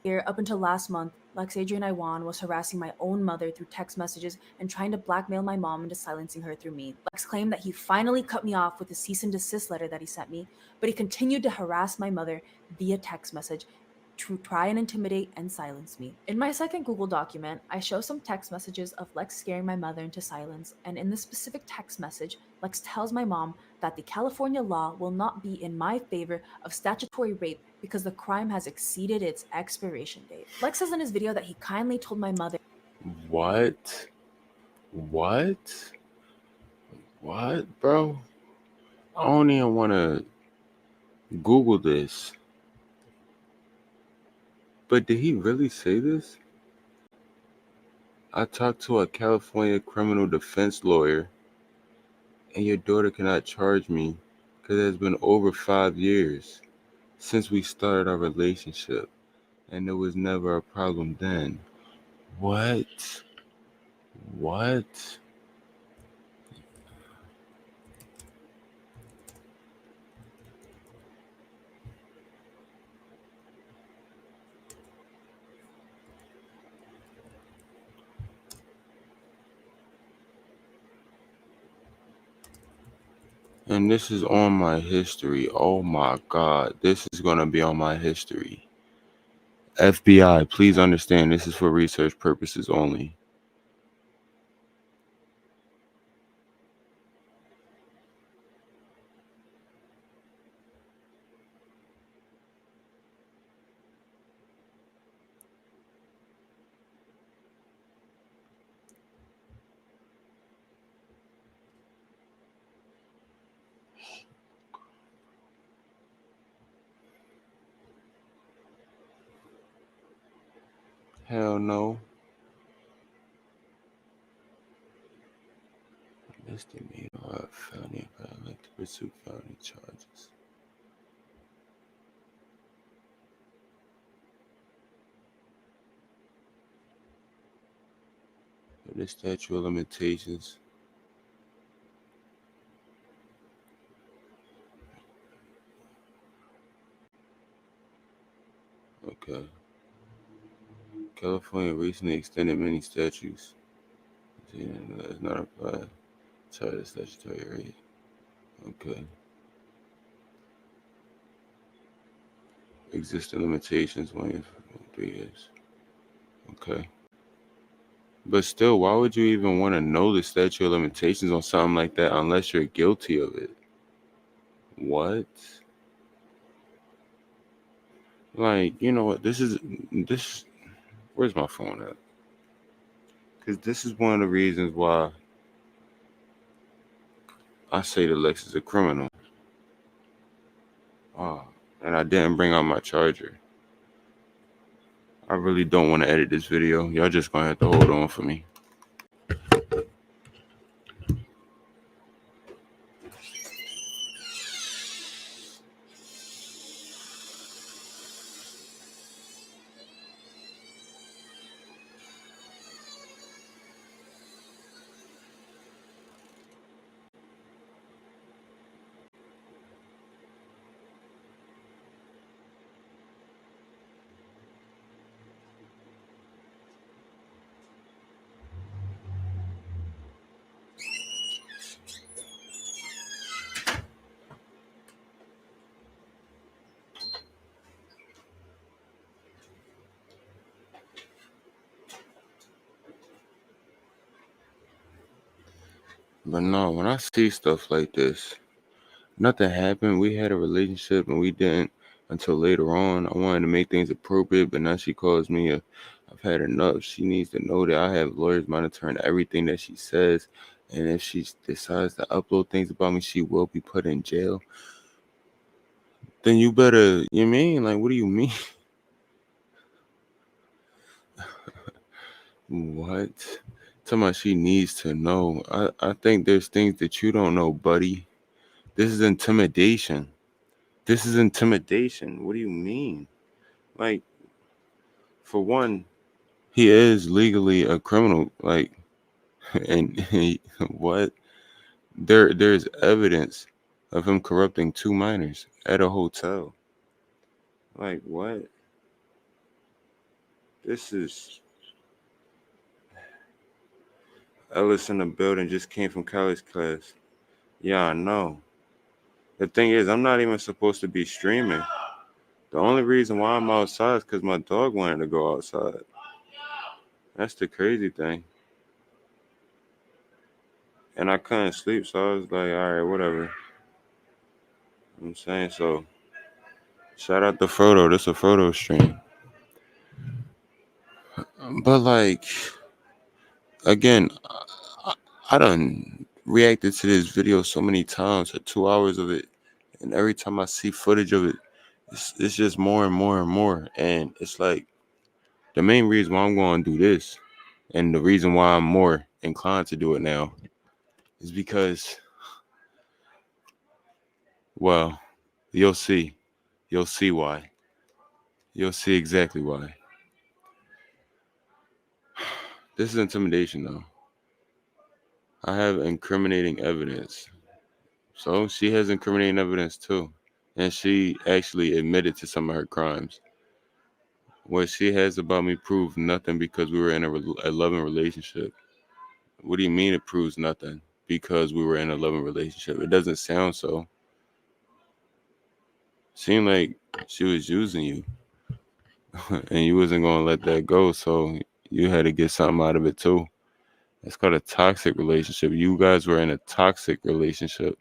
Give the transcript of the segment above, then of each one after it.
Here, up until last month, Lexadrian Iwan was harassing my own mother through text messages and trying to blackmail my mom into silencing her through me. Lex claimed that he finally cut me off with a cease and desist letter that he sent me, but he continued to harass my mother via text message to try and intimidate and silence me. In my second Google document, I show some text messages of Lex scaring my mother into silence, and in this specific text message, Lex tells my mom that the California law will not be in my favor of statutory rape because the crime has exceeded its expiration date. Lex says in his video that he kindly told my mother. What? What? What, bro? I don't even want to Google this. But did he really say this? I talked to a California criminal defense lawyer, and your daughter cannot charge me because it has been over 5 years since we started our relationship, and there was never a problem then. What? What? And this is on my history. Oh my God. This is going to be on my history. FBI, please understand this is for research purposes only. Hell no. Misdemeanor or felony if I like to pursue felony charges. The statute of limitations. Okay. California recently extended many statutes. Does not apply to the statutory rate. Okay. Existing limitations 1 year for 3 years. Okay. But still, why would you even want to know the statute of limitations on something like that unless you're guilty of it? What? Like, you know what? This. Where's my phone at? Because this is one of the reasons why I say that Lex is a criminal. Oh, and I didn't bring out my charger. I really don't want to edit this video. Y'all just gonna have to hold on for me. But no, when I see stuff like this, nothing happened. We had a relationship and we didn't until later on. I wanted to make things appropriate, but now she calls me I've had enough. She needs to know that I have lawyers monitoring everything that she says. And if she decides to upload things about me, she will be put in jail. Then you better, you mean? Like, what do you mean? What? Talking about she needs to know. I think there's things that you don't know, buddy. This is intimidation. This is intimidation. What do you mean? Like, for one, he is legally a criminal. Like, and what? There's evidence of him corrupting 2 minors at a hotel. Like, what? This is Ellis in the building. Just came from college class. Yeah, I know. The thing is, I'm not even supposed to be streaming. The only reason why I'm outside is because my dog wanted to go outside. That's the crazy thing. And I couldn't sleep, so I was like, all right, whatever. I'm saying so. Shout out to Frodo. This a Frodo stream. But like, again, I done reacted to this video so many times, 2 hours of it, and every time I see footage of it, it's just more and more and more. And it's like the main reason why I'm going to do this, and the reason why I'm more inclined to do it now, is because, well, you'll see. You'll see why. You'll see exactly why. This is intimidation, though. I have incriminating evidence. So she has incriminating evidence too. And she actually admitted to some of her crimes. What she has about me proves nothing because we were in a loving relationship. What do you mean it proves nothing? Because we were in a loving relationship. It doesn't sound so. Seemed like she was using you and you wasn't going to let that go. So you had to get something out of it too. It's called a toxic relationship. You guys were in a toxic relationship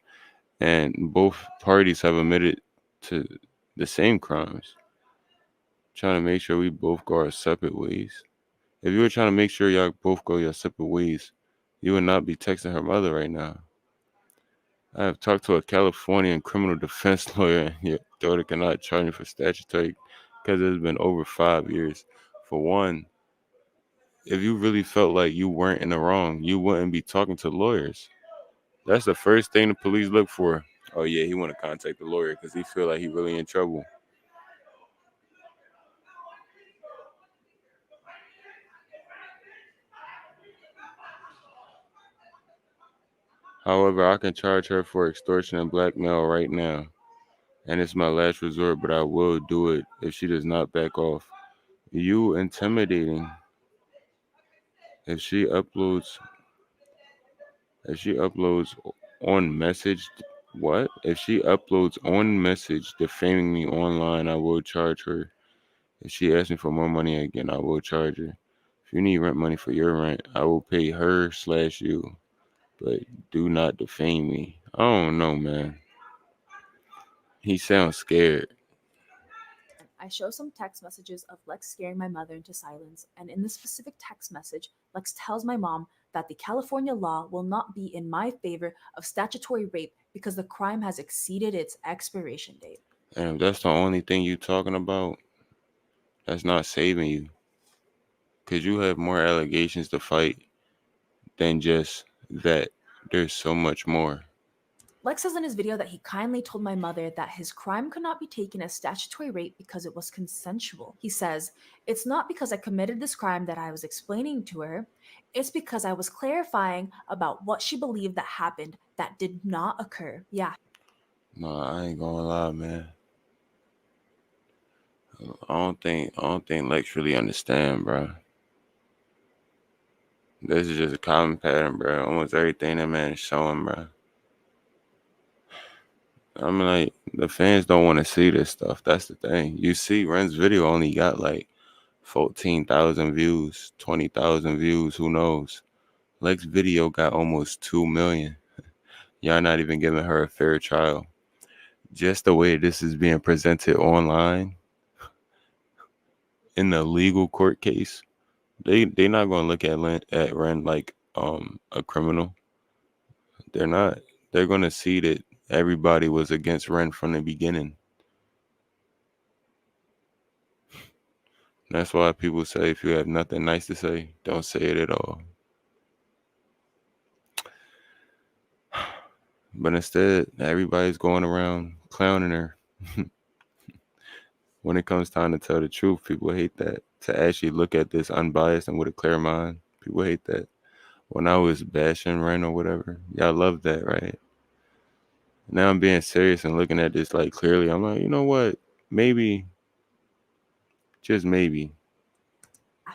and both parties have admitted to the same crimes. Trying to make sure we both go our separate ways. If you were trying to make sure y'all both go your separate ways, you would not be texting her mother right now. I have talked to a Californian criminal defense lawyer, and your daughter cannot charge me for statutory because it's been over 5 years. For one, if you really felt like you weren't in the wrong, you wouldn't be talking to lawyers. That's the first thing the police look for. Oh yeah, he want to contact the lawyer because he feel like he really in trouble. However, I can charge her for extortion and blackmail right now. And it's my last resort, but I will do it if she does not back off. You intimidating. If she uploads, if she uploads on message, what? If she uploads on message defaming me online, I will charge her. If she asks me for more money again, I will charge her. If you need rent money for your rent, I will pay her/you. But do not defame me. I don't know, man. He sounds scared. I show some text messages of Lex scaring my mother into silence, and in this specific text message, Lex tells my mom that the California law will not be in my favor of statutory rape because the crime has exceeded its expiration date. And if that's the only thing you talking about, that's not saving you. Because you have more allegations to fight than just that. There's so much more. Lex says in his video that he kindly told my mother that his crime could not be taken as statutory rape because it was consensual. He says, "It's not because I committed this crime that I was explaining to her. It's because I was clarifying about what she believed that happened that did not occur." Yeah. No, I ain't gonna lie, man. I don't think Lex really understand, bro. This is just a common pattern, bro. Almost everything that man is showing, bro. I'm like, the fans don't want to see this stuff. That's the thing. You see, Ren's video only got like 14,000 views, 20,000 views. Who knows? Lex's video got almost 2 million. Y'all not even giving her a fair trial. Just the way this is being presented online in the legal court case, they not gonna look at Ren like a criminal. They're not. They're gonna see that everybody was against Ren from the beginning. That's why people say if you have nothing nice to say, don't say it at all. But instead, everybody's going around clowning her. When it comes time to tell the truth, people hate that. To actually look at this unbiased and with a clear mind, people hate that. When I was bashing Ren or whatever, y'all love that, right? Now I'm being serious and looking at this like clearly. I'm like, you know what? Maybe, just maybe.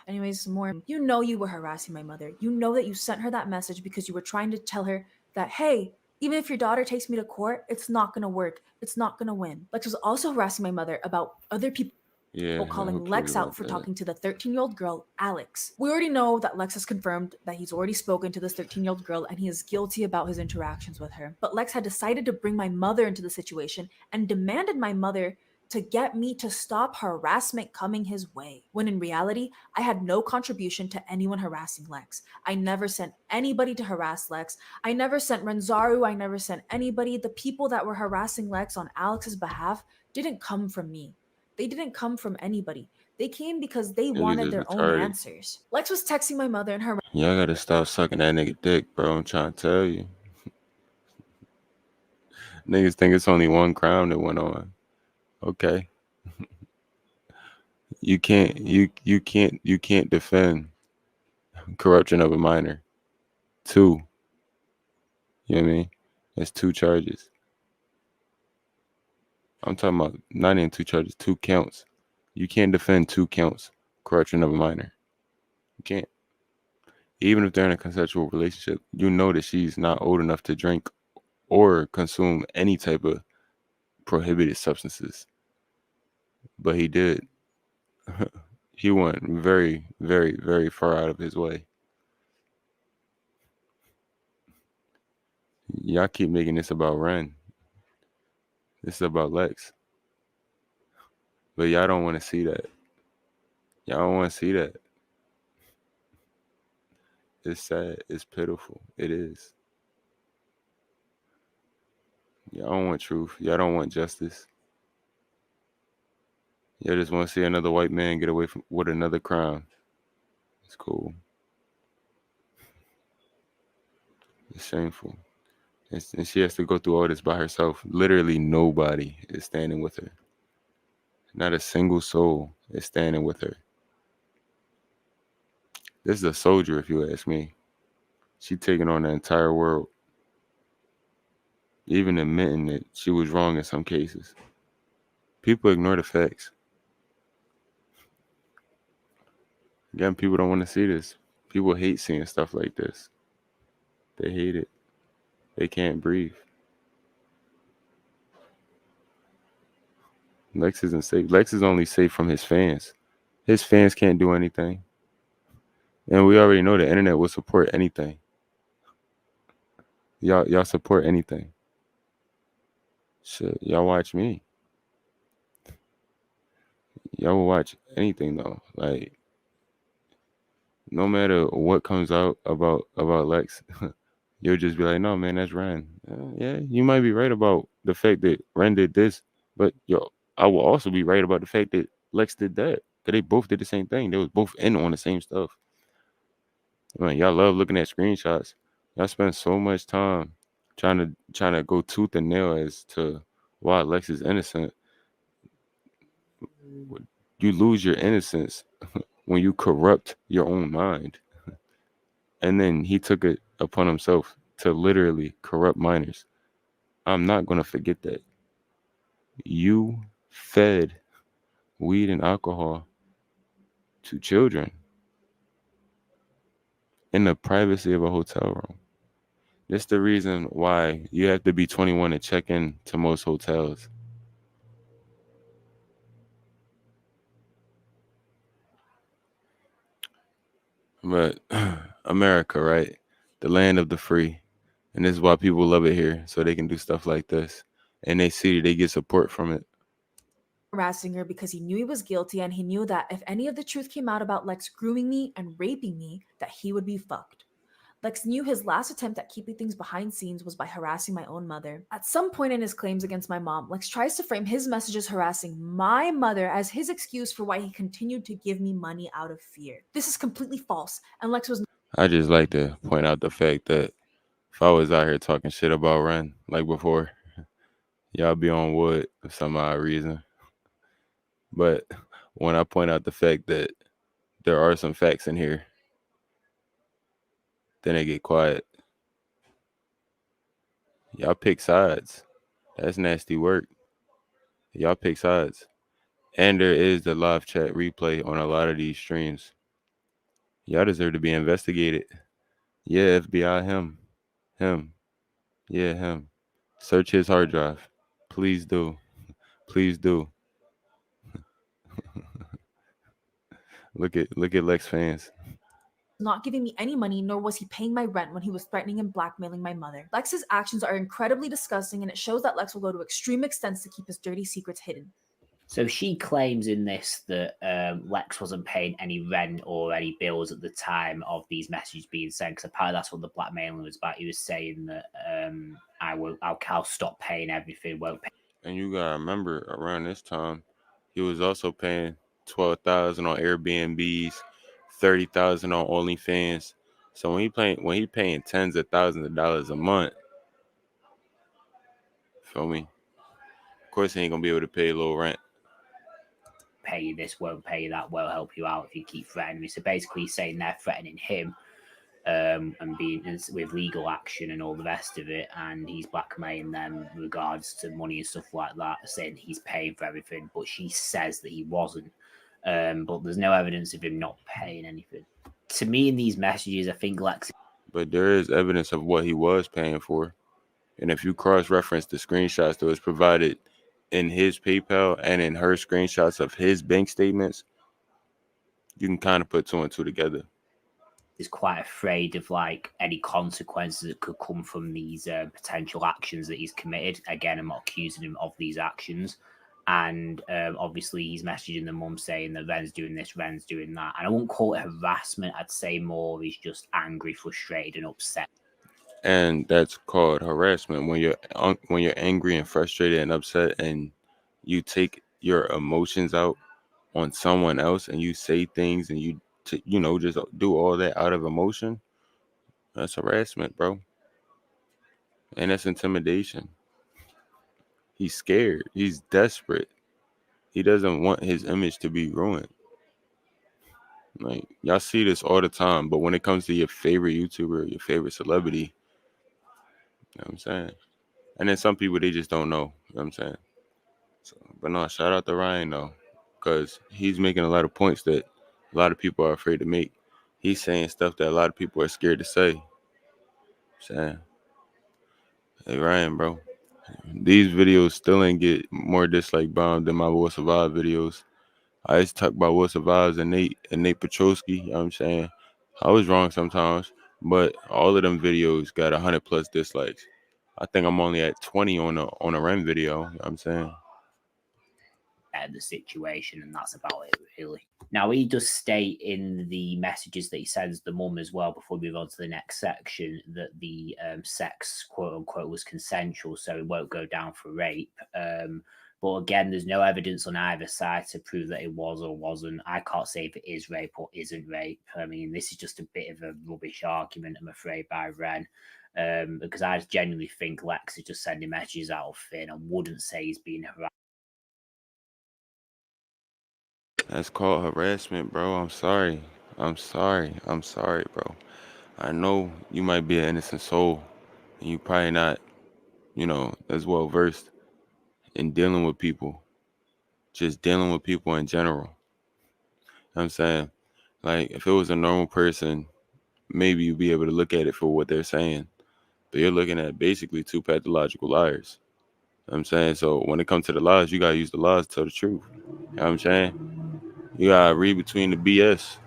Anyways, some more. You know you were harassing my mother. You know that you sent her that message because you were trying to tell her that, hey, even if your daughter takes me to court, it's not gonna work. It's not gonna win. Lex was also harassing my mother about other people Yeah, I calling hope she was Lex out about for that. talking to the 13-year-old girl, Alex. We already know that Lex has confirmed that he's already spoken to this 13-year-old girl and he is guilty about his interactions with her. But Lex had decided to bring my mother into the situation and demanded my mother to get me to stop harassment coming his way. When in reality, I had no contribution to anyone harassing Lex. I never sent anybody to harass Lex. I never sent Renzaru. I never sent anybody. The people that were harassing Lex on Alex's behalf didn't come from me. They didn't come from anybody. They came because they Niggas wanted is their own retarded. answers. Lex was texting my mother and Y'all gotta stop sucking that nigga dick, bro. I'm trying to tell you. Niggas think it's only one crime that went on. Okay. You can't defend corruption of a minor. Two. You know what I mean? That's two charges. I'm talking about not even two charges, 2 counts. You can't defend 2 counts. Corruption of a minor. You can't. Even if they're in a consensual relationship, you know that she's not old enough to drink or consume any type of prohibited substances. But he did. He went very, very, very far out of his way. Y'all keep making this about Ren. This is about Lex. But y'all don't want to see that. Y'all don't want to see that. It's sad. It's pitiful. It is. Y'all don't want truth. Y'all don't want justice. Y'all just want to see another white man get away from with another crime. It's cool. It's shameful. And she has to go through all this by herself. Literally nobody is standing with her. Not a single soul is standing with her. This is a soldier, if you ask me. She taking on the entire world. Even admitting that she was wrong in some cases. People ignore the facts. Again, people don't want to see this. People hate seeing stuff like this. They hate it. They can't breathe. Lex isn't safe. Lex is only safe from his fans. His fans can't do anything. And we already know the internet will support anything. Y'all support anything. Shit, y'all watch me. Y'all will watch anything though. Like no matter what comes out about Lex, you'll just be like, no man, that's Ren. Yeah, you might be right about the fact that Ren did this, but I will also be right about the fact that Lex did that. Cause they both did the same thing. They was both in on the same stuff. I mean, y'all love looking at screenshots. Y'all spend so much time trying to go tooth and nail as to why Lex is innocent. You lose your innocence when you corrupt your own mind. And then he took it upon himself to literally corrupt minors. I'm not going to forget that. You fed weed and alcohol to children in the privacy of a hotel room. That's the reason why you have to be 21 to check in to most hotels. But America, right? The land of the free. And this is why people love it here, so they can do stuff like this. And they see they get support from it. harassing her because he knew he was guilty and he knew that if any of the truth came out about Lex grooming me and raping me, that he would be fucked. Lex knew his last attempt at keeping things behind scenes was by harassing my own mother. At some point in his claims against my mom, Lex tries to frame his messages harassing my mother as his excuse for why he continued to give me money out of fear. This is completely false, and Lex was I just like to point out the fact that if I was out here talking shit about Ren like before, y'all be on wood for some odd reason. But when I point out the fact that there are some facts in here, then they get quiet. Y'all pick sides. That's nasty work. Y'all pick sides. And there is the live chat replay on a lot of these streams. Y'all deserve to be investigated. Yeah, FBI, him. Yeah, him. Search his hard drive. Please do. Please do. Look at Lex fans. Not giving me any money, nor was he paying my rent when he was threatening and blackmailing my mother. Lex's actions are incredibly disgusting, and it shows that Lex will go to extreme extents to keep his dirty secrets hidden. So she claims in this that Lex wasn't paying any rent or any bills at the time of these messages being sent. Because apparently that's what the blackmailing was about. He was saying that I'll stop paying everything, won't pay. And you gotta remember, around this time, he was also paying 12,000 on Airbnbs, 30,000 on OnlyFans. So when he paying tens of thousands of dollars a month, feel me? Of course, he ain't gonna be able to pay a little rent. Pay you this, won't pay you that, won't help you out if you keep threatening me. So basically, he's saying they're threatening him and being with legal action and all the rest of it, and he's blackmailing them in regards to money and stuff like that, saying he's paying for everything, but she says that he wasn't. But there's no evidence of him not paying anything. To me, in these messages, I think Lex. But there is evidence of what he was paying for. And if you cross-reference the screenshots that was provided in his PayPal and in her screenshots of his bank statements, you can kind of put two and two together. Is quite afraid of like any consequences that could come from these potential actions that he's committed. Again, I'm not accusing him of these actions. And obviously he's messaging the mum saying that Ren's doing this, Ren's doing that. And I wouldn't call it harassment. I'd say more he's just angry, frustrated, and upset. And that's called harassment when you're angry and frustrated and upset, and you take your emotions out on someone else, and you say things, and you just do all that out of emotion. That's harassment, bro, and that's intimidation. He's scared. He's desperate. He doesn't want his image to be ruined. Like, y'all see this all the time, but when it comes to your favorite YouTuber, your favorite celebrity, you know what I'm saying? And then some people, they just don't know, you know what I'm saying? So, but no, shout out to Ryan, though, because he's making a lot of points that a lot of people are afraid to make. He's saying stuff that a lot of people are scared to say. Saying, hey, Ryan, bro, these videos still ain't get more dislike bomb than my Will Survive videos. I used to talk about Will Survives and Nate Petrosky, you know what I'm saying? I was wrong sometimes, but all of them videos got 100 plus dislikes. I think I'm only at 20 on a Ren video, you know what I'm saying? The situation, and that's about it, really. Now, he does state in the messages that he sends the mum as well, before we move on to the next section, that the sex, quote unquote, was consensual, so it won't go down for rape. But again, there's no evidence on either side to prove that it was or wasn't. I can't say if it is rape or isn't rape. I mean, this is just a bit of a rubbish argument, I'm afraid, by Ren. Because I genuinely think Lex is just sending messages out of fear, and I wouldn't say he's being harassed. That's called harassment, bro. I'm sorry, bro. I know you might be an innocent soul, and you probably not, as well versed in dealing with people, just dealing with people in general. You know what I'm saying? Like, if it was a normal person, maybe you'd be able to look at it for what they're saying. But you're looking at basically two pathological liars. You know what I'm saying? So when it comes to the lies, you gotta use the lies to tell the truth. You know what I'm saying? You gotta read between the BS.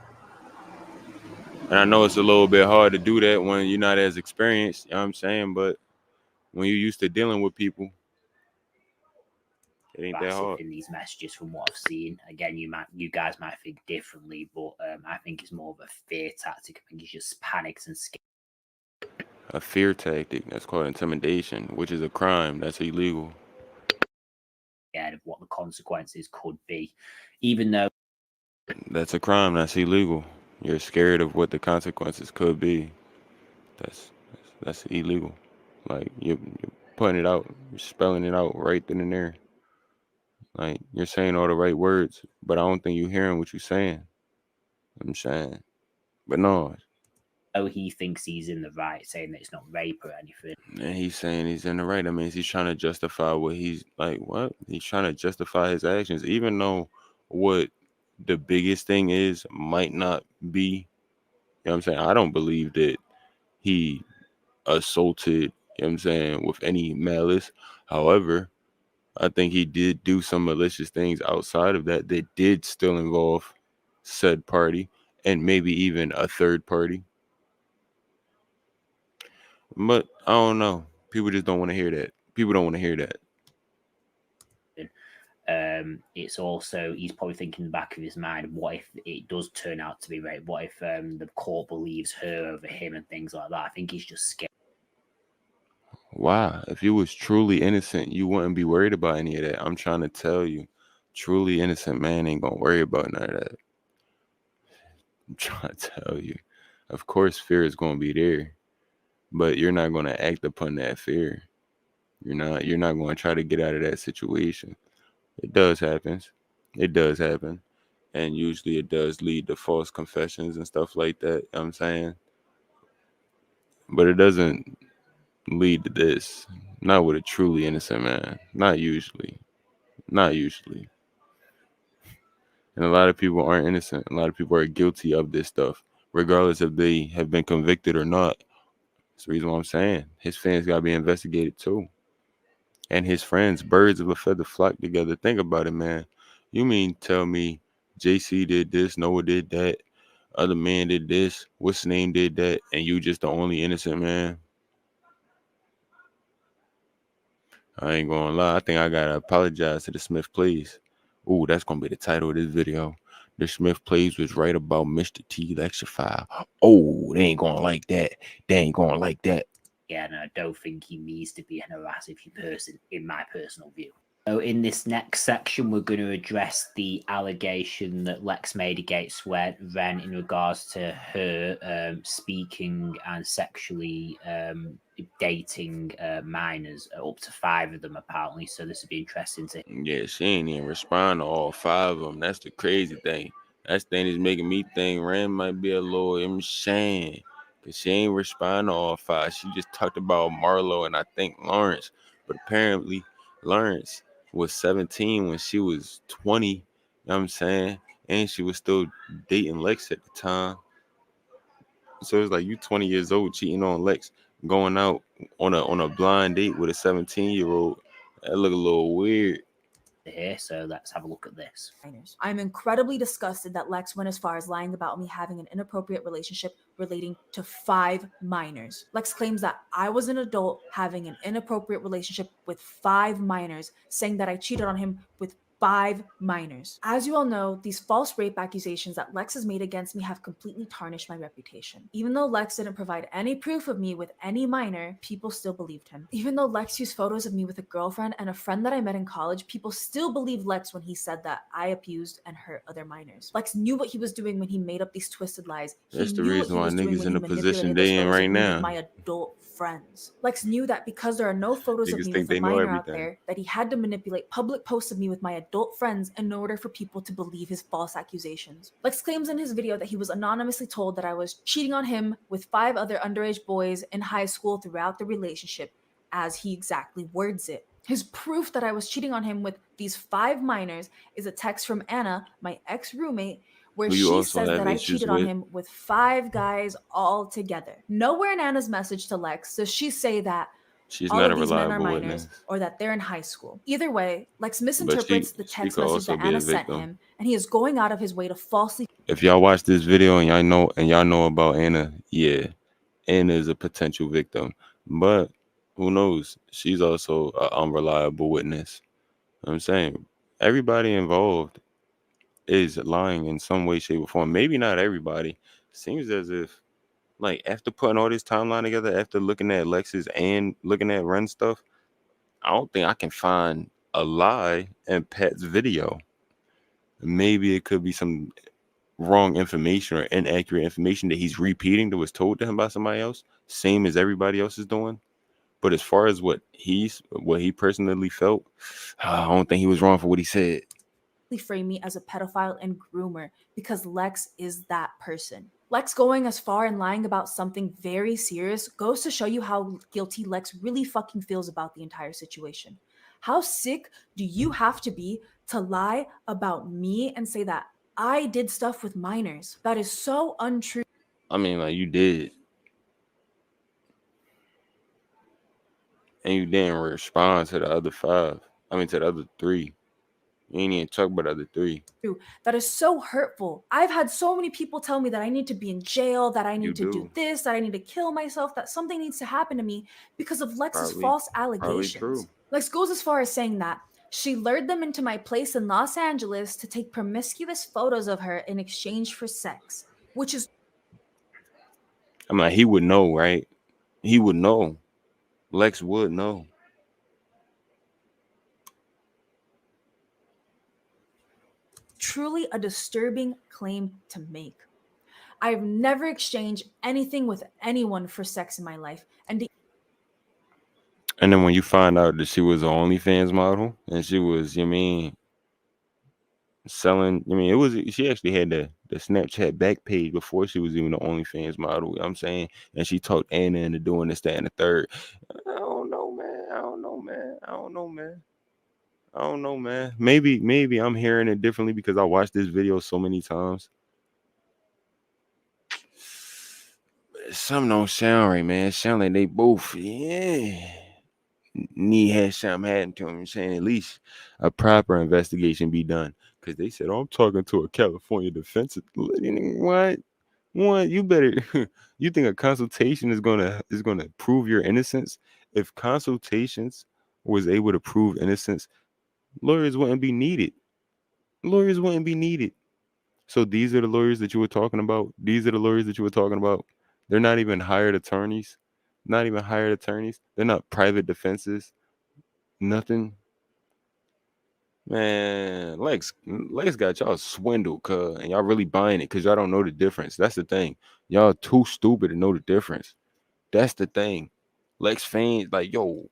And I know it's a little bit hard to do that when you're not as experienced, you know what I'm saying? But when you're used to dealing with people, it ain't that hard. In these messages from what I've seen. Again, you guys might think differently, but I think it's more of a fear tactic. I think he's just panicked and scared. A fear tactic, that's called intimidation, which is a crime. That's illegal. Of what the consequences could be, even though That's a crime. That's illegal. You're scared of what the consequences could be. That's illegal. Like, you're putting it out, you're spelling it out right then and there. Like, you're saying all the right words, but I don't think you're hearing what you're saying. I'm saying, but no. he thinks he's in the right, saying that it's not rape or anything. And he's saying he's in the right. I mean, he's trying to justify what he's like. What? He's trying to justify his actions, even though what the biggest thing is might not be know what I'm saying? I don't believe that he assaulted, you know what I'm saying, with any malice. However, I think he did do some malicious things outside of that that did still involve said party and maybe even a third party. But I don't know. People just don't want to hear that. People don't want to hear that. It's also, he's probably thinking in the back of his mind, what if it does turn out to be rape? What if the court believes her over him and things like that? I think he's just scared. Why? If you was truly innocent, you wouldn't be worried about any of that. I'm trying to tell you, truly innocent man ain't gonna worry about none of that. I'm trying to tell you. Of course, fear is gonna be there, but you're not gonna act upon that fear. You're not going to try to get out of that situation. It does happen. It does happen. And usually it does lead to false confessions and stuff like that. You know what I'm saying? But it doesn't lead to this. Not with a truly innocent man. Not usually. Not usually. And a lot of people aren't innocent. A lot of people are guilty of this stuff, regardless if they have been convicted or not. That's the reason why I'm saying his fans got to be investigated too. And his friends, birds of a feather flock together. Think about it, man. You mean tell me JC did this, Noah did that, other man did this, what's his name did that, and you just the only innocent man? I ain't gonna lie. I think I gotta apologize to the Smith Plays. Ooh, that's gonna be the title of this video. The Smith Plays was right about MrTLexify. Oh, they ain't gonna like that. They ain't gonna like that. Yeah, and I don't think he needs to be an harassing person, in my personal view. So in this next section, we're going to address the allegation that Lex made against Ren in regards to her speaking and sexually dating minors, up to 5 of them apparently. So this would be interesting to hear. Yeah, she ain't even respond to all 5 of them. That's the crazy thing. That thing is making me think Ren might be a little insane. Because she ain't respond to all 5. She just talked about Marlo and I think Lawrence. But apparently Lawrence was 17 when she was 20. You know what I'm saying? And she was still dating Lex at the time. So it's like you 20 years old cheating on Lex, going out on a blind date with a 17-year-old. That look a little weird. Here, so let's have a look at this. I'm incredibly disgusted that Lex went as far as lying about me having an inappropriate relationship relating to 5 minors. Lex claims that I was an adult having an inappropriate relationship with 5 minors, saying that I cheated on him with 5 minors. As you all know, these false rape accusations that Lex has made against me have completely tarnished my reputation. Even though Lex didn't provide any proof of me with any minor, people still believed him. Even though Lex used photos of me with a girlfriend and a friend that I met in college, people still believed Lex when he said that I abused and hurt other minors. Lex knew what he was doing when he made up these twisted lies. That's He the knew what reason he why was doing niggas when in he the position manipulated those they in photos right of me with now. my adult friends. Lex knew that because there are no photos of Niggas me think with a they know minor out everything. there, that he had to manipulate public posts of me with my adult friends in order for people to believe his false accusations. Lex claims in his video that he was anonymously told that I was cheating on him with 5 other underage boys in high school throughout the relationship, as he exactly words it. His proof that I was cheating on him with these 5 minors is a text from Anna, my ex-roommate, where Who you she also says have that I issues cheated on with. him with 5 guys all together. Nowhere in Anna's message to Lex does she say that She's all not a of these men are reliable minors witness. or that they're in high school. Either way, Lex But misinterprets the she text could message also that be a Anna sent victim. him, and he is going out of his way to falsely. If y'all watch this video and y'all know about Anna, yeah, Anna is a potential victim. But who knows? She's also an unreliable witness. I'm saying everybody involved is lying in some way, shape, or form. Maybe not everybody. Seems as if, like, after putting all this timeline together, after looking at Lex's and looking at Ren stuff, I don't think I can find a lie in Pat's video. Maybe it could be some wrong information or inaccurate information that he's repeating that was told to him by somebody else, same as everybody else is doing. But as far as what he personally felt, I don't think he was wrong for what he said. Frame me as a pedophile and groomer because Lex is that person. Lex going as far and lying about something very serious goes to show you how guilty Lex really fucking feels about the entire situation. How sick do you have to be to lie about me and say that I did stuff with minors? That is so untrue. I mean, like, you did. And you didn't respond to the other 5. I mean, to the other 3. You ain't even talk about the other 3. That is so hurtful. I've had so many people tell me that I need to be in jail, that I You need to do do. this, that I need to kill myself, that something needs to happen to me because of Lex's Probably false allegations. true. Lex goes as far as saying that she lured them into my place in Los Angeles to take promiscuous photos of her in exchange for sex, which is I'm like, he would know, right? He would know. Lex would know. truly a disturbing claim to make. I have never exchanged anything with anyone for sex in my life, and And then when you find out that she was an OnlyFans model and she was, you mean, selling, it was, she actually had the Snapchat back page before she was even an OnlyFans model. You know what I'm saying? And she talked Anna into doing this, that, and the third. I don't know, man. I don't know, man. I don't know, man. I don't know, man. Maybe I'm hearing it differently because I watched this video so many times. Something don't sound right, man. It sound like they both, need had something happen to him. I'm saying at least a proper investigation be done. Because they said, oh, I'm talking to a California defense. What? What? You better. You think a consultation is gonna prove your innocence? If consultations was able to prove innocence, lawyers wouldn't be needed. Lawyers wouldn't be needed. So these are the lawyers that you were talking about. These are the lawyers that you were talking about. They're not even hired attorneys. Not even hired attorneys. They're not private defenses. Nothing. Man, Lex got y'all swindled, cuz, and y'all really buying it because y'all don't know the difference. That's the thing. Y'all too stupid to know the difference. That's the thing. Lex fans, like, yo,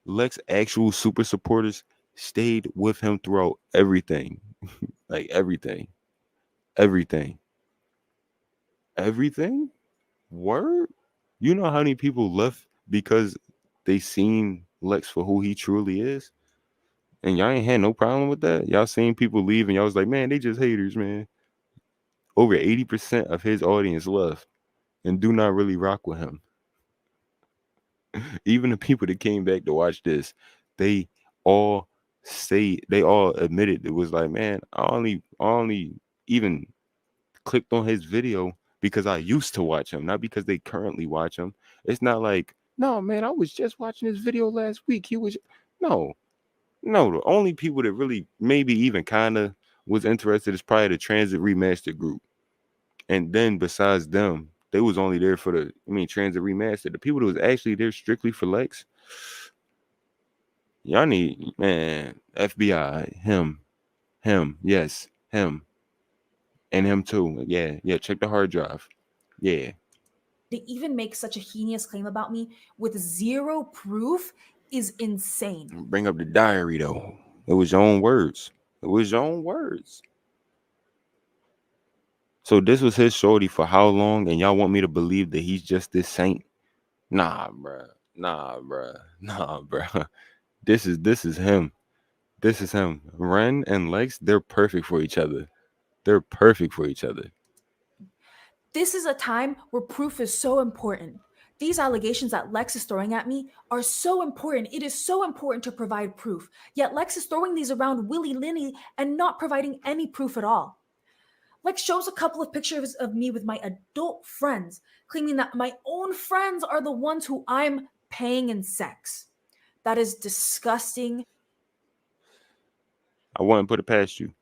Lex actual super supporters stayed with him throughout everything. Like everything. Everything. Everything? Word? You know how many people left because they seen Lex for who he truly is? And y'all ain't had no problem with that? Y'all seen people leave and y'all was like, man, they just haters, man. Over 80% of his audience left and do not really rock with him. Even the people that came back to watch this, they all admitted it was like, man, I only even clicked on his video because I used to watch him, not because they currently watch him. It's not like, no, man, I was just watching his video last week. He was no, the only people that really maybe even kind of was interested is probably the Transit Remastered group. And then besides them, they was only there for Transit Remastered. The people that was actually there strictly for Lex, y'all need, man, FBI, him, yes, him, and him too. Yeah, check the hard drive. Yeah. to even make such a heinous claim about me with zero proof is insane. Bring up the diary though. It was your own words. It was your own words. So this was his shorty for how long? And y'all want me to believe that he's just this saint? Nah, bruh. Nah, bruh. Nah, bruh. This is him. This is him. Ren and Lex, they're perfect for each other. They're perfect for each other. This is a time where proof is so important. These allegations that Lex is throwing at me are so important. It is so important to provide proof. Yet Lex is throwing these around willy-nilly and not providing any proof at all. Lex shows a couple of pictures of me with my adult friends, claiming that my own friends are the ones who I'm paying in sex. That is disgusting. I wouldn't put it past you.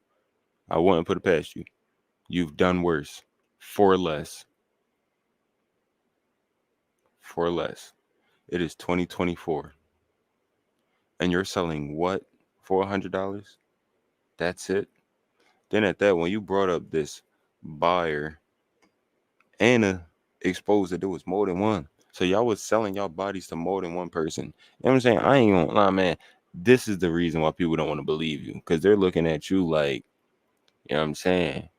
I wouldn't put it past you. You've done worse. For less. For less. It is 2024. And you're selling what for $100? That's it. Then at that, when you brought up this buyer, Anna exposed that there was more than one. So y'all was selling y'all bodies to more than one person. You know what I'm saying? I ain't gonna lie, man. This is the reason why people don't want to believe you. Because they're looking at you like, you know what I'm saying?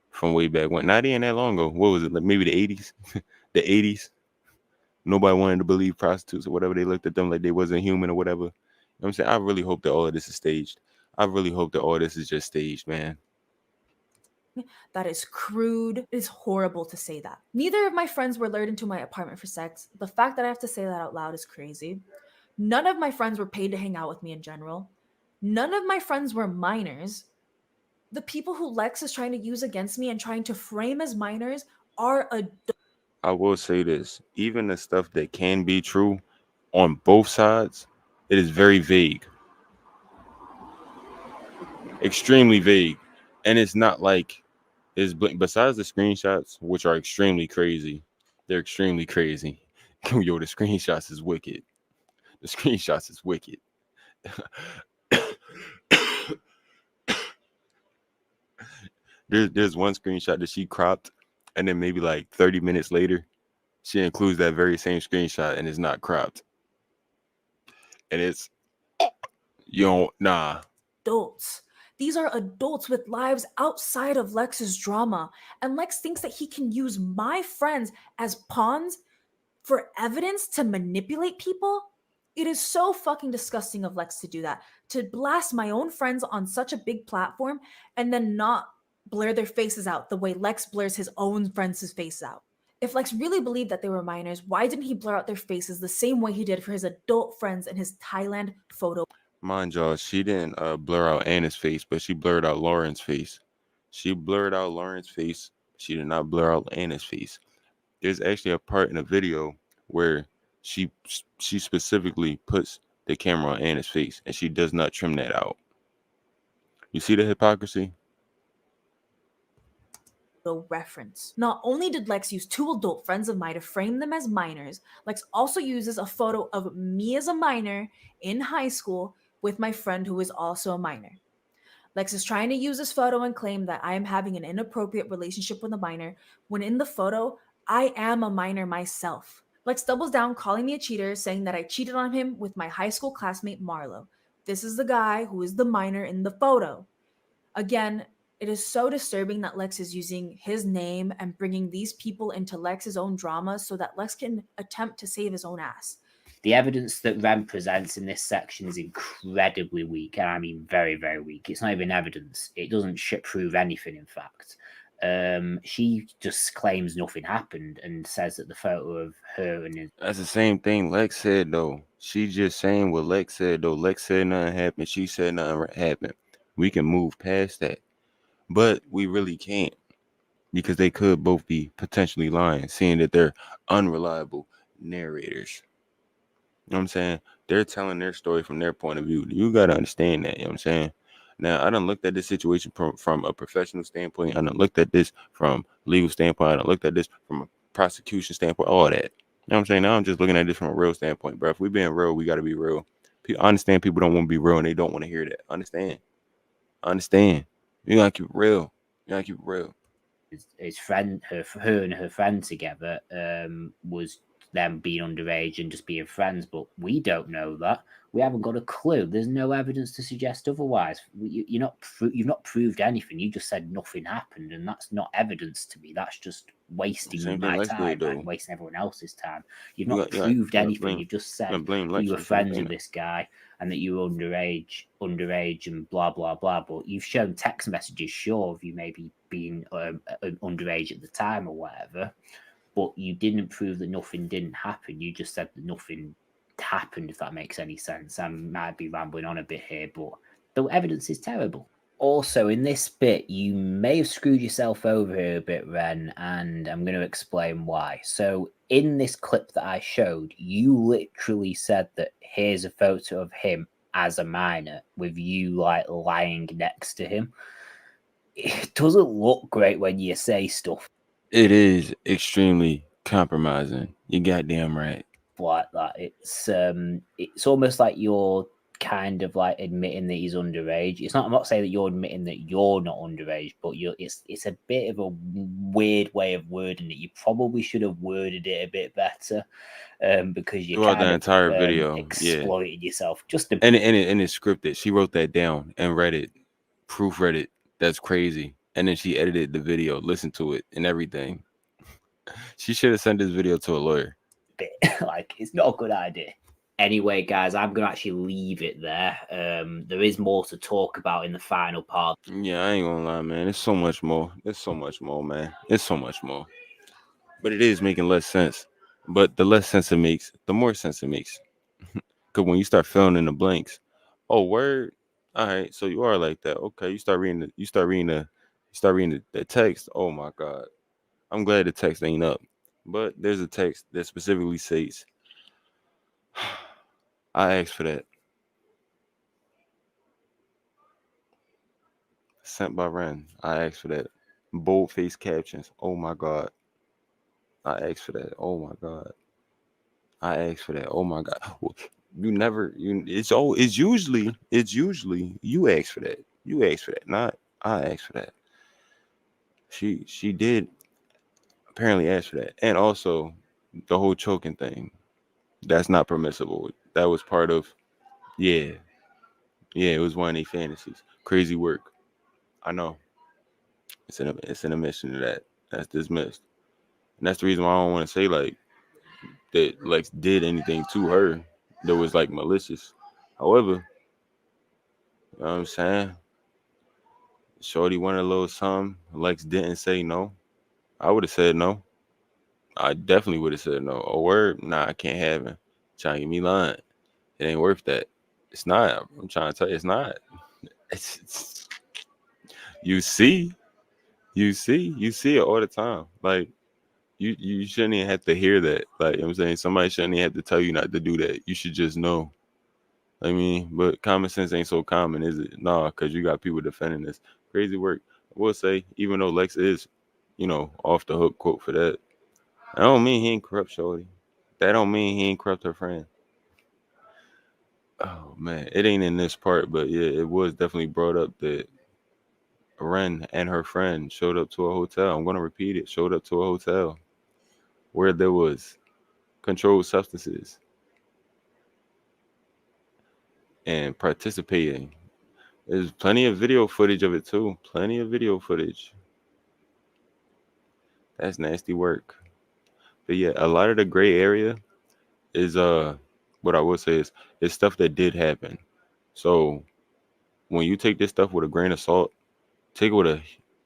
From way back when. Not even that long ago. What was it? Like maybe the 80s? The 80s? Nobody wanted to believe prostitutes or whatever. They looked at them like they wasn't human or whatever. You know what I'm saying? I really hope that all of this is staged. I really hope that all this is just staged, man. that is crude. It is horrible to say that. Neither of my friends were lured into my apartment for sex. The fact that I have to say that out loud is crazy. None of my friends were paid to hang out with me in general. None of my friends were minors. The people who Lex is trying to use against me and trying to frame as minors are adults. I will say this, even the stuff that can be true on both sides, it is very vague. Extremely vague. And it's not like besides the screenshots, which are extremely crazy. They're extremely crazy. Yo, the screenshots is wicked. The screenshots is wicked. There's one screenshot that she cropped, and then maybe like 30 minutes later, she includes that very same screenshot and it's not cropped. And it's nah. Adults. These are adults with lives outside of Lex's drama. And Lex thinks that he can use my friends as pawns for evidence to manipulate people. It is so fucking disgusting of Lex to do that. To blast my own friends on such a big platform and then not blur their faces out the way Lex blurs his own friends' face out. If Lex really believed that they were minors, why didn't he blur out their faces the same way he did for his adult friends in his Thailand photo? Mind y'all, she didn't blur out Anna's face, but she blurred out Lauren's face. She blurred out Lauren's face. She did not blur out Anna's face. There's actually a part in the video where she specifically puts the camera on Anna's face, and she does not trim that out. You see the hypocrisy? Reference. Not only did Lex use two adult friends of mine to frame them as minors, Lex also uses a photo of me as a minor in high school with my friend who is also a minor. Lex is trying to use this photo and claim that I am having an inappropriate relationship with a minor, when in the photo, I am a minor myself. Lex doubles down, calling me a cheater, saying that I cheated on him with my high school classmate Marlo. This is the guy who is the minor in the photo. Again, it is so disturbing that Lex is using his name and bringing these people into Lex's own drama so that Lex can attempt to save his own ass. The evidence that Ren presents in this section is incredibly weak, and I mean very, very weak. It's not even evidence. It doesn't prove anything, in fact. She just claims nothing happened and says that the photo of her and his... That's the same thing Lex said, though. She just saying what Lex said, though. Lex said nothing happened. She said nothing happened. We can move past that. But we really can't, because they could both be potentially lying, seeing that they're unreliable narrators. You know what I'm saying? They're telling their story from their point of view. You got to understand that. You know what I'm saying? Now, I done looked at this situation from a professional standpoint. I done looked at this from legal standpoint. I done looked at this from a prosecution standpoint, all that. You know what I'm saying? Now I'm just looking at this from a real standpoint, bro. If we being real, we got to be real. I understand people don't want to be real and they don't want to hear that. Understand. You got to keep it real. You got to keep it real. His friend, her and her friend together was them being underage and just being friends, but we don't know that. We haven't got a clue. There's no evidence to suggest otherwise. You've not proved anything. You just said nothing happened, and that's not evidence to me. That's just wasting my time and wasting everyone else's time. You've not proved anything. You've just said you were friends with this guy and that you were underage and blah blah blah. But you've shown text messages, sure, of you maybe being underage at the time or whatever. But you didn't prove that nothing didn't happen. You just said that nothing happened, if that makes any sense. I might be rambling on a bit here, but the evidence is terrible. Also, in this bit, you may have screwed yourself over here a bit, Ren, and I'm going to explain why. So, in this clip that I showed, you literally said that here's a photo of him as a minor with you like lying next to him. It doesn't look great when you say stuff. It is extremely compromising. You goddamn right. Like that. It's almost like you're kind of like admitting that he's underage. I'm not saying that you're admitting that you're not underage, but it's a bit of a weird way of wording it. You probably should have worded it a bit better, because you throughout the entire video exploited yourself. And it's scripted. She wrote that down and read it, proofread it. That's crazy. And then she edited the video, listened to it, and everything. She should have sent this video to a lawyer. Like, it's not a good idea. Anyway, guys, I'm going to actually leave it there. There is more to talk about in the final part. Yeah, I ain't gonna lie, man. It's so much more. It's so much more, man. It's so much more. But it is making less sense. But the less sense it makes, the more sense it makes. Because when you start filling in the blanks, oh, word. All right, so you are like that. Okay, you start reading the text. Oh my God. I'm glad the text ain't up. But there's a text that specifically says, I asked for that. Sent by Ren. I asked for that. Bold face captions. Oh my God. I asked for that. Oh my God. I asked for that. Oh my God. You never it's usually you ask for that. You ask for that. Not I asked for that. She did apparently ask for that. And also the whole choking thing. That's not permissible. That was part of yeah. Yeah, it was one of their fantasies. Crazy work. I know. It's an admission to that. That's dismissed. And that's the reason why I don't want to say like that Lex did anything to her that was like malicious. However, you know what I'm saying? Shorty wanted a little something. Lex didn't say no. I would have said no. I definitely would have said no. A word? Nah, I can't have it. Trying to get me lying. It ain't worth that. It's not. I'm trying to tell you, it's not. It's you see, you see it all the time. Like you shouldn't even have to hear that. Like you know what I'm saying, somebody shouldn't even have to tell you not to do that. You should just know. I mean, but common sense ain't so common, is it? Nah, because you got people defending this crazy work. I will say, even though Lex is, off the hook quote for that, I don't mean he ain't corrupt, Shorty. That don't mean he ain't corrupt her friend. Oh man, it ain't in this part, but yeah, it was definitely brought up that Ren and her friend showed up to a hotel. I'm gonna repeat it. Showed up to a hotel where there was controlled substances and participating. There's plenty of video footage of it too. Plenty of video footage. That's nasty work. But yeah, a lot of the gray area is what I will say is it's stuff that did happen. So when you take this stuff with a grain of salt, take it with a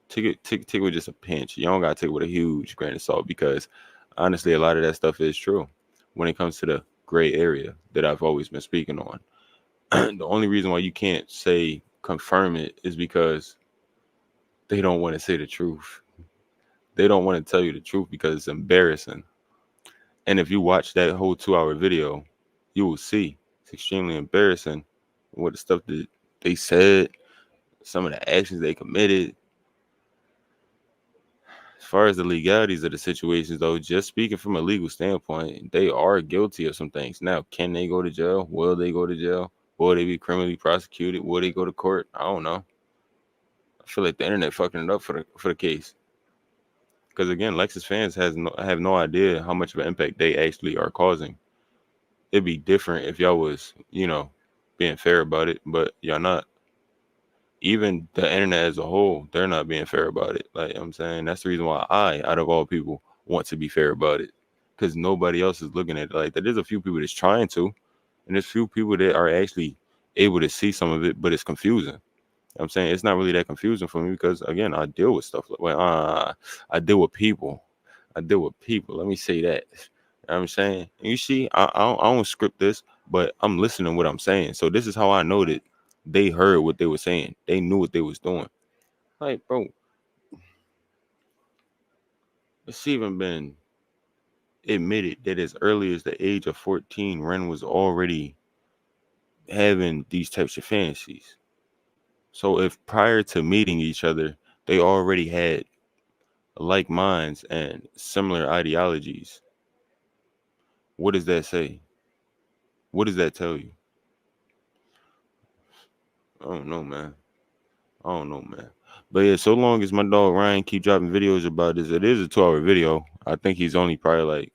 take it with just a pinch. You don't gotta take it with a huge grain of salt because honestly a lot of that stuff is true when it comes to the gray area that I've always been speaking on. The only reason why you can't say confirm it is because they don't want to say the truth. They don't want to tell you the truth because it's embarrassing. And if you watch that whole 2 hour video, you will see it's extremely embarrassing what the stuff that they said, some of the actions they committed. As far as the legalities of the situations, though, just speaking from a legal standpoint, they are guilty of some things. Now, can they go to jail? Will they go to jail? Will they be criminally prosecuted? Will they go to court? I don't know. I feel like the internet fucking it up for the case. Because again, Lexus fans have no idea how much of an impact they actually are causing. It'd be different if y'all was, being fair about it, but y'all not. Even the internet as a whole, they're not being fair about it. Like I'm saying, that's the reason why I, out of all people, want to be fair about it. Because nobody else is looking at it like that. There's a few people that's trying to, and there's few people that are actually able to see some of it, but it's confusing. I'm saying it's not really that confusing for me because again, I deal with stuff like I deal with people. I deal with people. Let me say that. You know what I'm saying? And you see, I don't script this, but I'm listening to what I'm saying. So this is how I know that they heard what they were saying. They knew what they was doing. Like, bro, it's even been admitted that as early as the age of 14, Ren was already having these types of fantasies. So if prior to meeting each other, they already had like minds and similar ideologies, what does that say? What does that tell you? I don't know, man. I don't know, man. But yeah, so long as my dog Ryan keep dropping videos about this, it is a 2 hour video. I think he's only probably like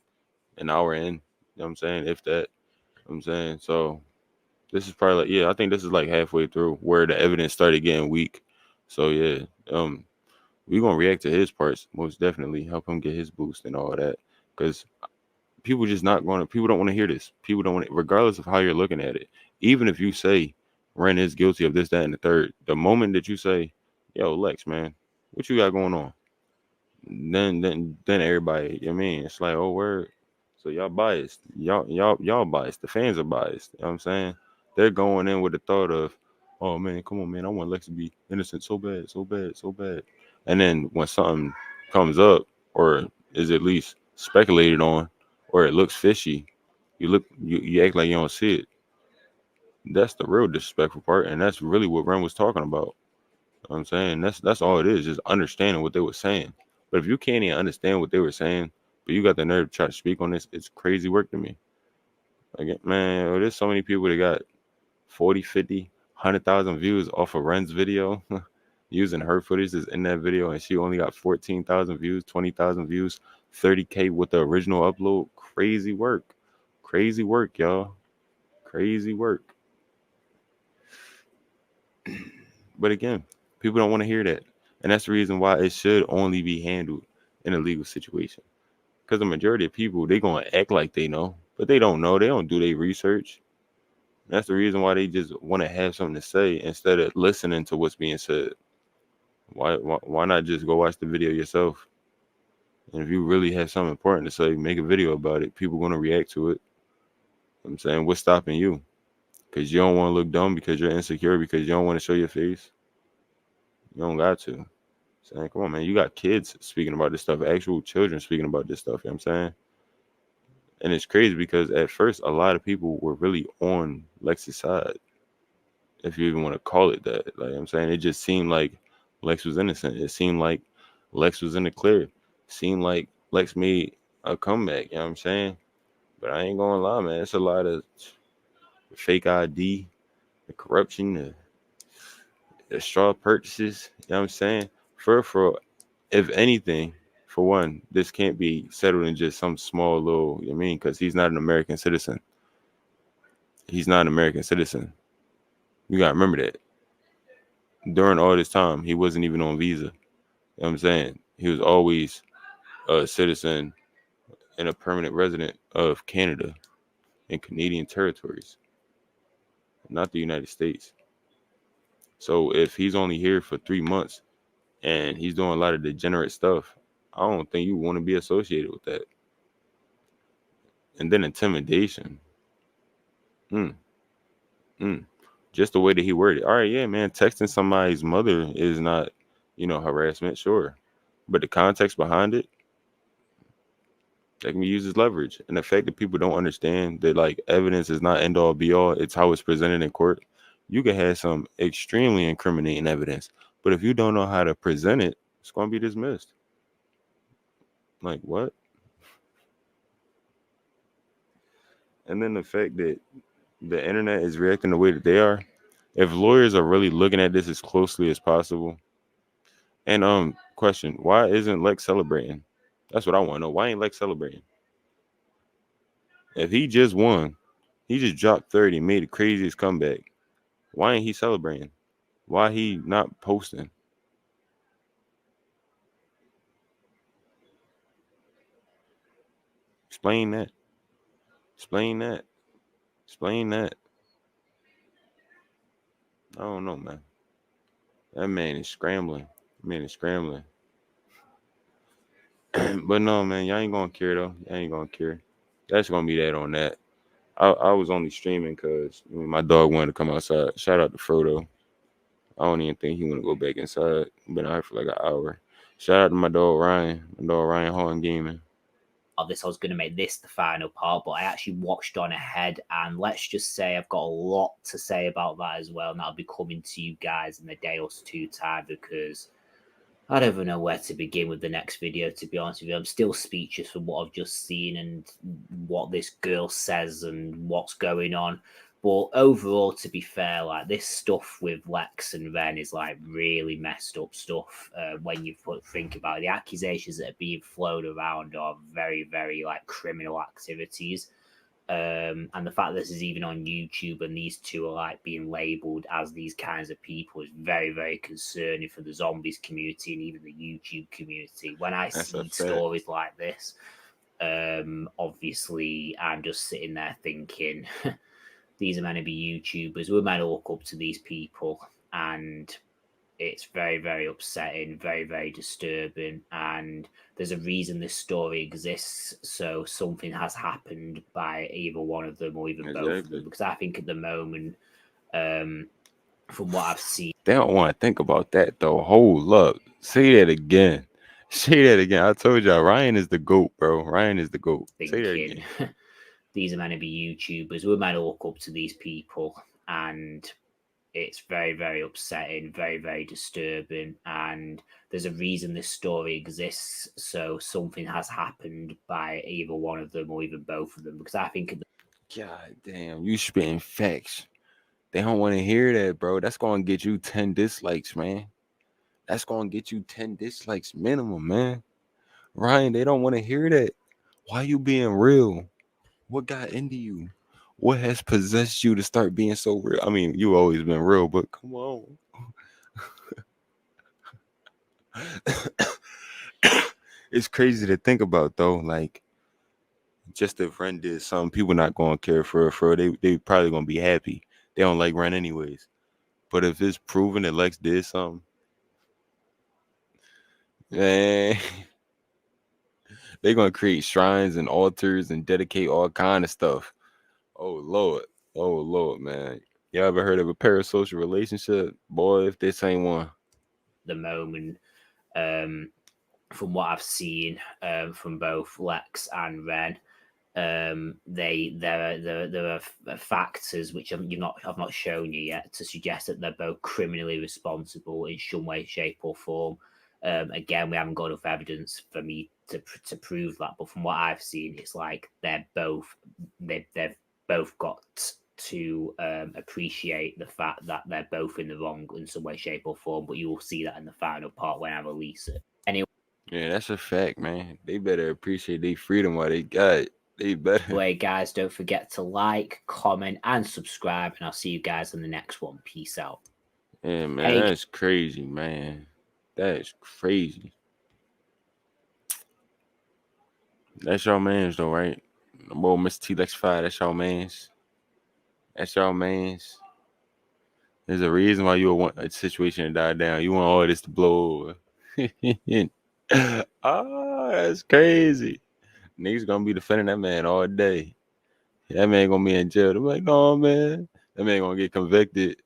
an hour in. You know what I'm saying? If that. You know what I'm saying? So this is probably like, yeah, I think this is like halfway through where the evidence started getting weak. So yeah, we're gonna react to his parts most definitely, help him get his boost and all that. Cause people just not going to. People don't want to hear this. People don't want it, regardless of how you're looking at it. Even if you say Ren is guilty of this, that, and the third, the moment that you say, "Yo, Lex, man, what you got going on?" Then everybody, you know what I mean, it's like, oh, word. So y'all biased. Y'all biased. The fans are biased. You know what I'm saying? They're going in with the thought of, oh man, come on, man, I want Lex to be innocent so bad, so bad, so bad. And then when something comes up, or is at least speculated on, or it looks fishy, you act like you don't see it. That's the real disrespectful part, and that's really what Ren was talking about. You know what I'm saying, that's all it is, just understanding what they were saying. But if you can't even understand what they were saying, but you got the nerve to try to speak on this, it's crazy work to me. Like, man, there's so many people that got 40, 50, 100,000 views off of Ren's video using her footage that's in that video, and she only got 14,000 views, 20,000 views, 30K with the original upload. Crazy work, y'all. Crazy work. But again, people don't want to hear that. And that's the reason why it should only be handled in a legal situation. Because the majority of people, they going to act like they know, but they don't know. They don't do their research. That's the reason why they just want to have something to say instead of listening to what's being said. Why not just go watch the video yourself? And if you really have something important to say, make a video about it. People going to react to it. I'm saying, what's stopping you? Because you don't want to look dumb, because you're insecure, because you don't want to show your face. You don't got to. Saying, come on, man, you got kids speaking about this stuff, actual children speaking about this stuff. You know what I'm saying? And it's crazy because at first, a lot of people were really on Lex's side, if you even want to call it that. Like I'm saying, it just seemed like Lex was innocent. It seemed like Lex was in the clear. It seemed like Lex made a comeback. You know what I'm saying? But I ain't gonna lie, man. It's a lot of fake ID, the corruption, the straw purchases. You know what I'm saying? For if anything, for one, this can't be settled in just some small little, you know what I mean? Because he's not an American citizen. He's not an American citizen. You got to remember that. During all this time, he wasn't even on visa. You know what I'm saying? He was always a citizen and a permanent resident of Canada and Canadian territories, not the United States. So if he's only here for 3 months and he's doing a lot of degenerate stuff, I don't think you want to be associated with that. And then intimidation. Just the way that he worded it. All right, yeah, man, texting somebody's mother is not, harassment, sure. But the context behind it, that can be used as leverage. And the fact that people don't understand that, like, evidence is not end all be all, it's how it's presented in court. You can have some extremely incriminating evidence, but if you don't know how to present it, it's going to be dismissed. Like, what? And then the fact that the internet is reacting the way that they are, if lawyers are really looking at this as closely as possible. And question, why isn't Lex celebrating? That's what I want to know. Why ain't Lex celebrating? If he just won, he just dropped 30, made the craziest comeback. Why ain't he celebrating? Why he not posting? Explain that. Explain that. Explain that. I don't know, man. That man is scrambling. But no, man, y'all ain't gonna care though. Y'all ain't gonna care. That's gonna be that on that. I was only streaming because my dog wanted to come outside. Shout out to Frodo. I don't even think he want to go back inside. Been out here for like an hour. Shout out to my dog Ryan. My dog Ryan Horn Gaming. This, I was going to make this the final part, but I actually watched on ahead, and let's just say I've got a lot to say about that as well, and that'll be coming to you guys in a day or two time, because I don't even know where to begin with the next video, to be honest with you. I'm still speechless from what I've just seen and what this girl says and what's going on. But overall, to be fair, like, this stuff with Lex and Ren is like really messed up stuff. When you think about it. The accusations that are being flown around are very, very like criminal activities. And the fact that this is even on YouTube and these two are like being labeled as these kinds of people is very, very concerning for the zombies community and even the YouTube community. When I see stories like this, Obviously, I'm just sitting there thinking, these are meant to be YouTubers. We're meant to look up to these people, and it's very, very upsetting, very, very disturbing. And there's a reason this story exists. So something has happened by either one of them or even both of Exactly. them. Because I think at the moment, from what I've seen, They don't want to think about that though. Hold up. Say that again. Say that again. I told y'all Ryan is the GOAT, bro. Ryan is the GOAT. Say that thinking again. these are meant to be YouTubers. We're meant to look up to these people, and it's very, very upsetting, very, very disturbing. And there's a reason this story exists. So something has happened by either one of them or even both of them. Because I think God damn, you spitting facts. They don't want to hear that, bro. That's gonna get you 10 dislikes, man. That's gonna get you 10 dislikes minimum, man. Ryan, they don't want to hear that. Why you being real? What got into you? What has possessed you to start being so real? I mean, you always been real, but come on. It's crazy to think about though. Like, just if Ren did something, people not gonna care for real. They probably gonna be happy. They don't like Ren anyways. But if it's proven that Lex did something, man, they gonna create shrines and altars and dedicate all kind of stuff. Oh Lord, man. Y'all ever heard of a parasocial relationship? Boy, if this ain't one. the moment, from what I've seen, from both Lex and Ren, there are factors which I've not shown you yet to suggest that they're both criminally responsible in some way, shape, or form. Again, we haven't got enough evidence for me to prove that, but from what I've seen, it's like they've both got to appreciate the fact that they're both in the wrong in some way, shape, or form. But you will see that in the final part when I release it. Anyway. Yeah, that's a fact, man. They better appreciate their freedom while they got it. They better. Anyway, guys, don't forget to like, comment, and subscribe, and I'll see you guys in the next one. Peace out. Yeah, man, Hey, that's crazy, man. That is crazy. That's your man's though, right? Well, MrTLexify, that's your man's. That's your man's. There's a reason why you want a situation to die down. You want all this to blow over. Ah, that's crazy. Niggas gonna be defending that man all day. That man gonna be in jail. They're like, no, man. That man gonna get convicted.